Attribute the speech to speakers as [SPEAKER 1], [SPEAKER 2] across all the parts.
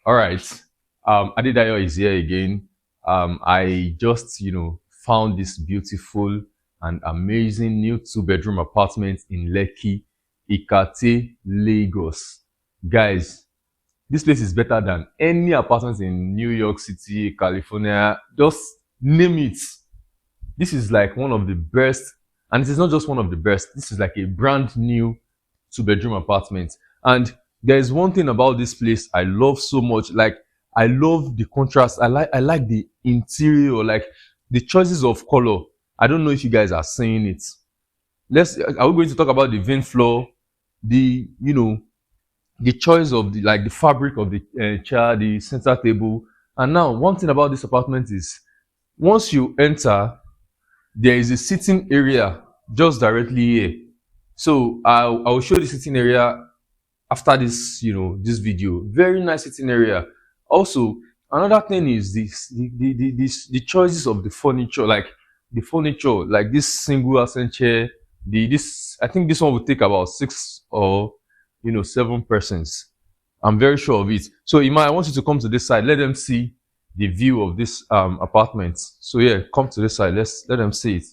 [SPEAKER 1] All right. Adedayo is here again. I just, found this beautiful and amazing new two-bedroom apartment in Lekki Ikate, Lagos. Guys, this place is better than any apartment in New York City, California. Just name it. This is like one of the best, and it is not just one of the best. This is like a brand new two-bedroom apartment. And there's one thing about this place I love so much. Like, I love the contrast. I like the interior, like the choices of color. I don't know if you guys are seeing it. Let's Are we going to talk about the vein floor, the the choice of the fabric of the chair, the center table. And now one thing about this apartment is once you enter, there is a sitting area just directly here. So I will show the sitting area after this, this video. Very nice sitting area. Also, another thing is the choices of the furniture, like the furniture, like this single accent chair. This I think this one will take about 6 or 7 persons. I'm very sure of it. So Ima, I want you to come to this side. Let them see the view of this apartment. So yeah, come to this side. Let them see it.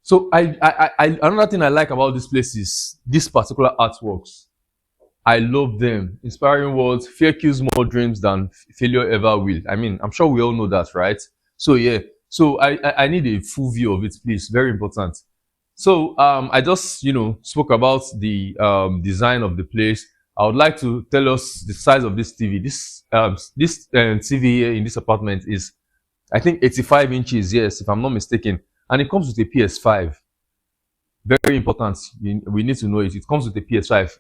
[SPEAKER 1] So another thing I like about this place is this particular artworks. I love them. Inspiring words, fear kills more dreams than failure ever will. I mean, I'm sure we all know that, right? So yeah. So I need a full view of it, please. Very important. So I just spoke about the design of the place. I would like to tell us the size of this TV. This TV here in this apartment is, I think, 85 inches. Yes, if I'm not mistaken, and it comes with a PS5. Very important. We need to know it. It comes with a PS5.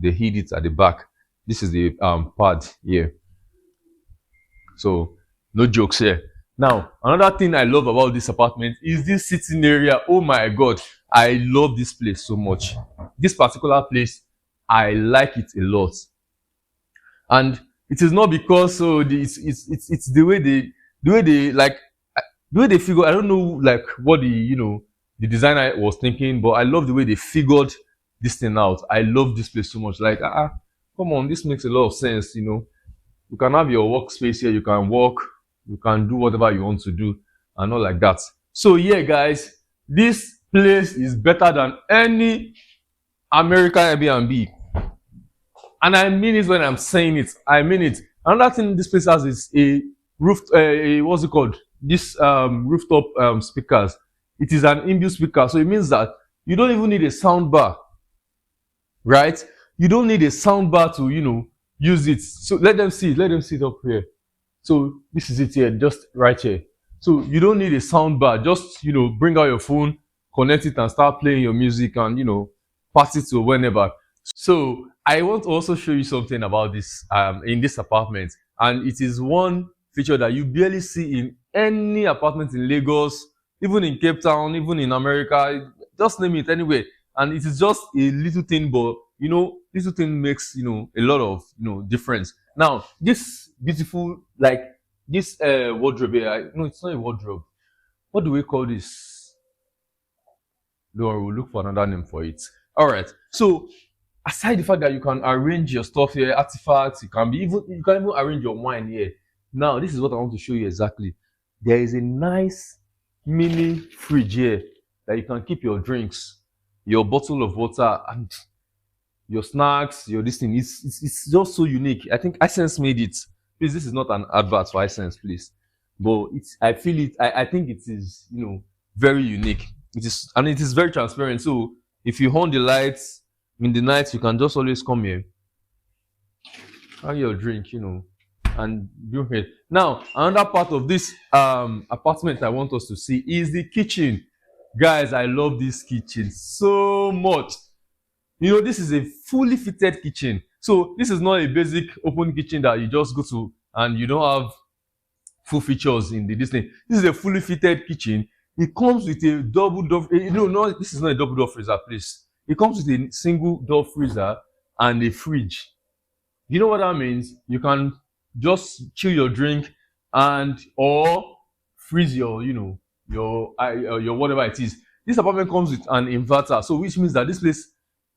[SPEAKER 1] They hid it at the back. This is the pad here. So no jokes here. Now, another thing I love about this apartment is this sitting area. Oh my god, I love this place so much. This particular place, I like it a lot. And it is not because it's the way they like the way they figure. I don't know like what the designer was thinking, but I love the way they figured this thing out. I love this place so much. Like, come on, this makes a lot of sense. You can have your workspace here. You can work. You can do whatever you want to do, and all like that. So yeah, guys, this place is better than any American Airbnb, and I mean it when I'm saying it. I mean it. Another thing this place has is a what's it called? This rooftop speakers. It is an inbuilt speaker, so it means that you don't even need a sound bar, right? You don't need a sound bar to use it. So let them see it. Let them see it up here. So this is it here, just right here. So you don't need a sound bar. Just bring out your phone, connect it, and start playing your music, and pass it to whenever. So I want to also show you something about this in this apartment, and it is one feature that you barely see in any apartment in Lagos, even in Cape Town, even in America. Just name it anyway, and it is just a little thing, but little thing makes a lot of difference. Now this beautiful, like this wardrobe here, no, it's not a wardrobe. What do we call this? Don't worry, we'll look for another name for it. All right. So aside the fact that you can arrange your stuff here, artifacts, you can even arrange your wine here. Now this is what I want to show you exactly. There is a nice mini fridge here that you can keep your drinks, your bottle of water, and your snacks, your this thing. It's just so unique. I think Essence made it. Please, this is not an advert for Essence, please. But I feel it. I think it is very unique. It is, and it is very transparent. So if you on the lights in the night, you can just always come here, have your drink, and do it. Now, another part of this apartment I want us to see is the kitchen. Guys, I love this kitchen so much. This is a fully fitted kitchen. So this is not a basic open kitchen that you just go to and you don't have full features in the Disney. This is a fully fitted kitchen. It comes with a double door. No, this is not a double door freezer, please. It comes with a single door freezer and a fridge. You know what that means? You can just chill your drink or freeze your whatever it is. This apartment comes with an inverter, so which means that this place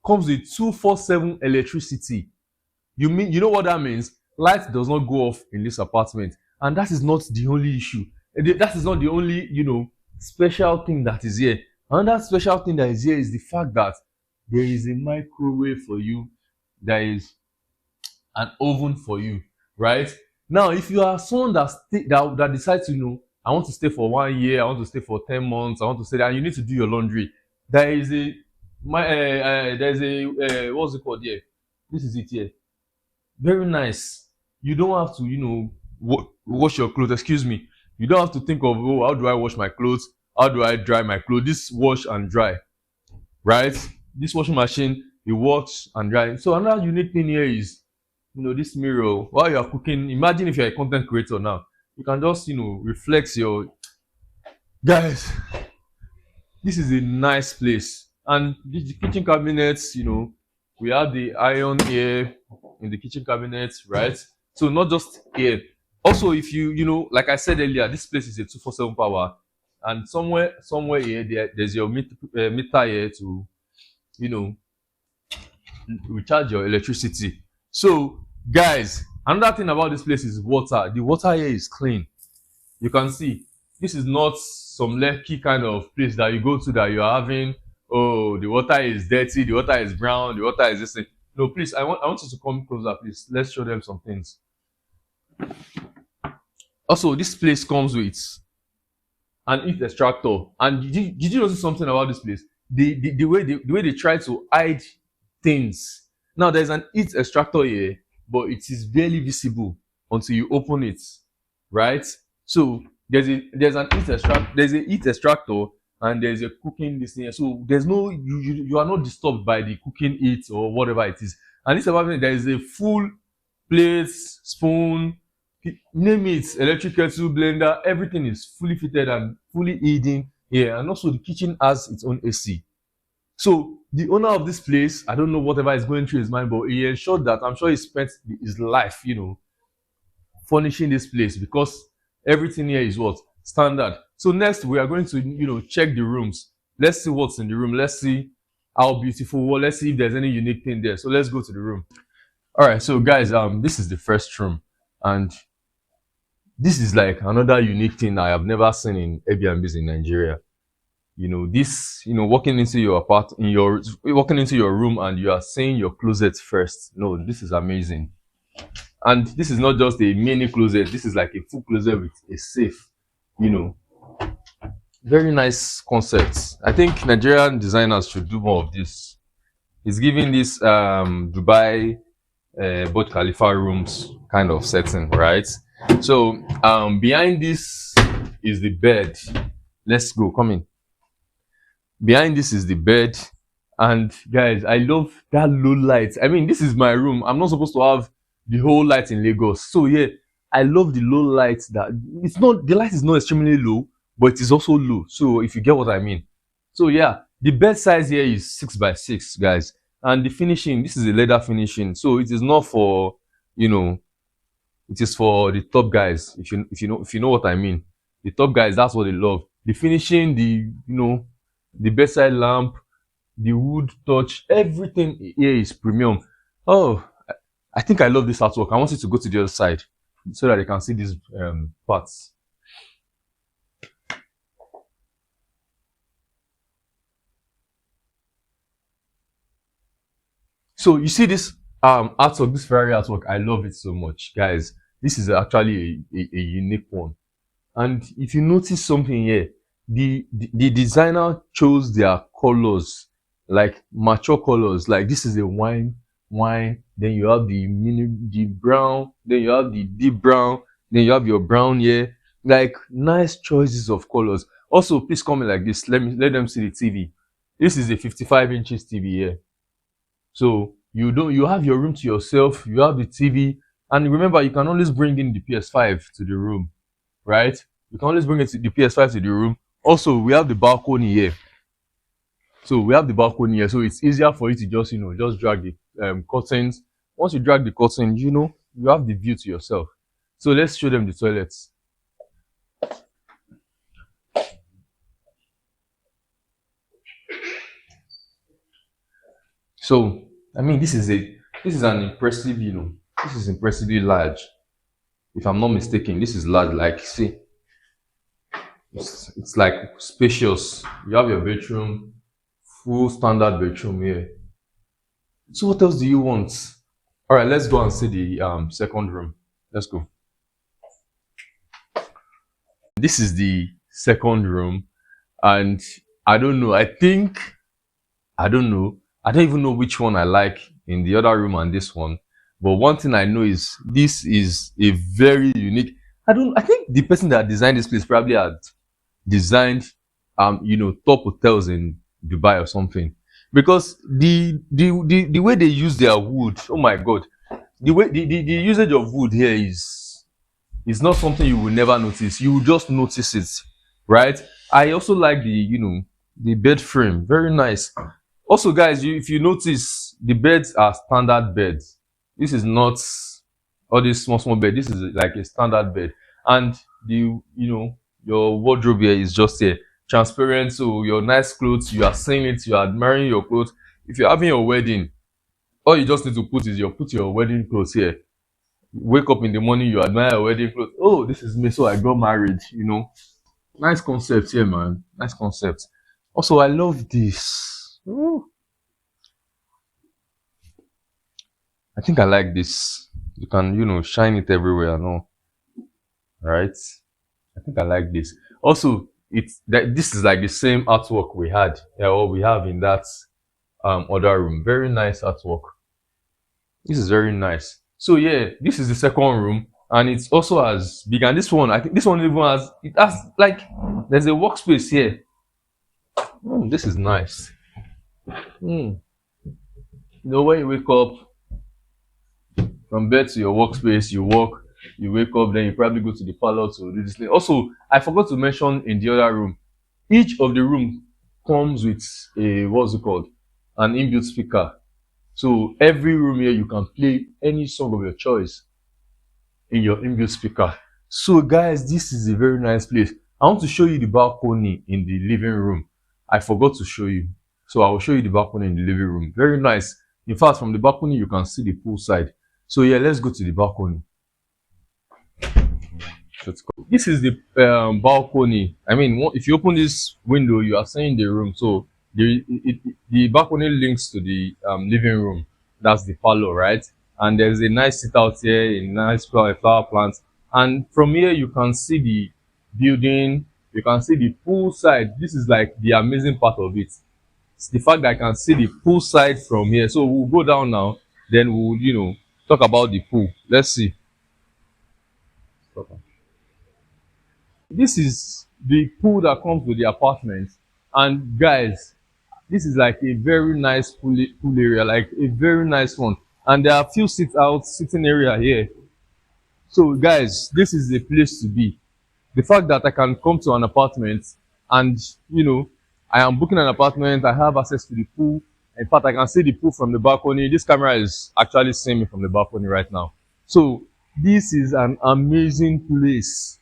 [SPEAKER 1] comes with 247 electricity. You know what that means? Light does not go off in this apartment, and that is not the only issue. That is not the only special thing that is here. Another special thing that is here is the fact that there is a microwave for you. There is an oven for you, right? Now, if you are someone that decides I want to stay for 1 year, I want to stay for 10 months, I want to stay there, and you need to do your laundry, there is a there's a what's it called here? This is it here. Very nice. You don't have to wash your clothes. Excuse me. You don't have to think of, oh, how do I wash my clothes? How do I dry my clothes? This wash and dry, right? This washing machine, it wash and dry. So another unique thing here is this mirror. While you are cooking, imagine if you're a content creator now, you can just reflect your guys. This is a nice place, and the kitchen cabinets, we have the iron here in the kitchen cabinets, right? So not just here. Also, if like I said earlier, this place is a 247 power, and somewhere here there's your meter here to you know recharge your electricity. So guys, another thing about this place is water. The water here is clean. You can see this is not some Lekki kind of place that you go to that you're having, oh, the water is dirty, the water is brown, the water is this thing. No, please, I want you to come closer, please. Let's show them some things. Also, this place comes with an heat extractor. And did you notice something about this place? The way they try to hide things. Now there's an heat extractor here, but it is barely visible until you open it, right? So there's a heat extractor, and there's a cooking this thing. So there's no you are not disturbed by the cooking heat or whatever it is. And this apartment, there is a full plate, spoon, name it, electric kettle, blender, everything is fully fitted and fully hidden here. And also the kitchen has its own AC. So the owner of this place, I don't know whatever is going through his mind, but he ensured that, I'm sure he spent his life, furnishing this place, because everything here is what? Standard. So next we are going to, check the rooms. Let's see what's in the room. Let's see how beautiful. Well, let's see if there's any unique thing there. So let's go to the room. All right, so guys, this is the first room, and this is like another unique thing I have never seen in Airbnbs in Nigeria. Walking into walking into your room and you are seeing your closet first. No, this is amazing. And this is not just a mini closet. This is like a full closet with a safe. Very nice concepts. I think Nigerian designers should do more of this. It's giving this Dubai Burj Khalifa rooms kind of setting, right? So behind this is the bed. Let's go. Come in. Behind this is the bed, and guys, I love that low light. I mean, this is my room. I'm not supposed to have the whole light in Lagos. So yeah, I love the low light. That it's not the light is not extremely low, but it is also low. So if you get what I mean. So yeah, the bed size here is 6x6, guys, and the finishing. This is a leather finishing, so it is not for it is for the top guys. If you know what I mean. The top guys, that's what they love. The finishing, the bedside lamp, the wood touch, everything here is premium. Oh, I think I love this artwork. I want you to go to the other side so that you can see these parts. So you see this artwork, this Ferrari artwork. I love it so much, guys. This is actually a unique one. And if you notice something here, the designer chose their colors, like mature colors. Like this is a wine, then you have the brown, then you have the deep brown, then you have your brown here. Like nice choices of colors. Also, please come in like this. Let them see the TV. This is a 55 inches TV here. So you have your room to yourself, you have the TV, and remember, you can always bring in the PS5 to the room, right? You can always bring the PS5 to the room. Also, we have the balcony here. So it's easier for you to just drag the curtains. Once you drag the curtain, you have the view to yourself. So let's show them the toilets. So I mean, this is an impressive, this is impressively large. If I'm not mistaken, this is large. Like, see, it's like spacious. You have your bedroom, full standard bedroom here. So what else do you want? All right, let's go and see the second room. Let's go. This is the second room, and I don't know. I don't know. I don't even know which one I like in the other room and this one. But one thing I know is this is a very unique. I don't. I think the person that designed this place probably had designed, top hotels in Dubai or something, because the way they use their wood. Oh my God, the usage of wood here is not something you will never notice. You will just notice it, right? I also like the bed frame. Very nice. Also, guys, if you notice, the beds are standard beds. This is not all this small bed. This is like a standard bed, and your wardrobe here is just here, transparent. So your nice clothes, you are seeing it, you are admiring your clothes. If you're having your wedding, all you just need to put your wedding clothes here. Wake up in the morning, you admire your wedding clothes. Oh, this is me, so I got married. Nice concept here, man. Nice concept. Also, I love this. Ooh, I think I like this. You can, shine it everywhere and all. Right? I think I like this. Also, this is like the same artwork we had, yeah, or we have in that other room. Very nice artwork. This is very nice. So yeah, this is the second room, and it's also as big. And this one, I think this one even has like there's a workspace here. This is nice. Mm. When you wake up from bed to your workspace, you walk, you wake up, then you probably go to the parlor to do this thing. Also, I forgot to mention in the other room, each of the room comes with a what's it called, an inbuilt speaker. So every room here you can play any song of your choice in your inbuilt speaker. So guys, this is a very nice place. I want to show you the balcony in the living room. I forgot to show you. So I will show you the balcony in the living room. Very nice. In fact, from the balcony you can see the poolside. So yeah, let's go to the balcony. Let's go. This is the balcony. I mean, if you open this window, you are seeing the room. So the balcony links to the living room. That's the parlor, right? And there's a nice sit out here, a nice flower plant. And from here, you can see the building. You can see the pool side. This is like the amazing part of it. It's the fact that I can see the pool side from here. So we'll go down now. Then we'll, talk about the pool. Let's see. This is the pool that comes with the apartment. And guys, this is like a very nice pool area, like a very nice one. And there are a few sitting area here. So guys, this is the place to be. The fact that I can come to an apartment and I am booking an apartment, I have access to the pool. In fact, I can see the pool from the balcony. This camera is actually seeing me from the balcony right now. So this is an amazing place.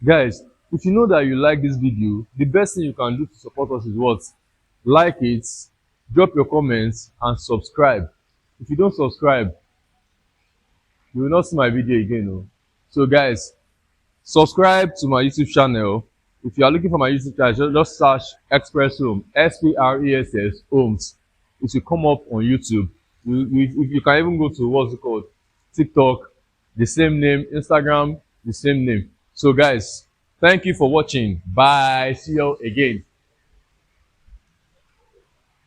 [SPEAKER 1] Guys, if you know that you like this video, the best thing you can do to support us is what? Like it, drop your comments, and subscribe. If you don't subscribe, you will not see my video again. Oh. So guys, subscribe to my YouTube channel. If you are looking for my YouTube channel, just search XpressHomes, SPRESS Homes. It will come up on YouTube. You can even go to what's it called? TikTok, the same name, Instagram, the same name. So guys, thank you for watching. Bye. See you again.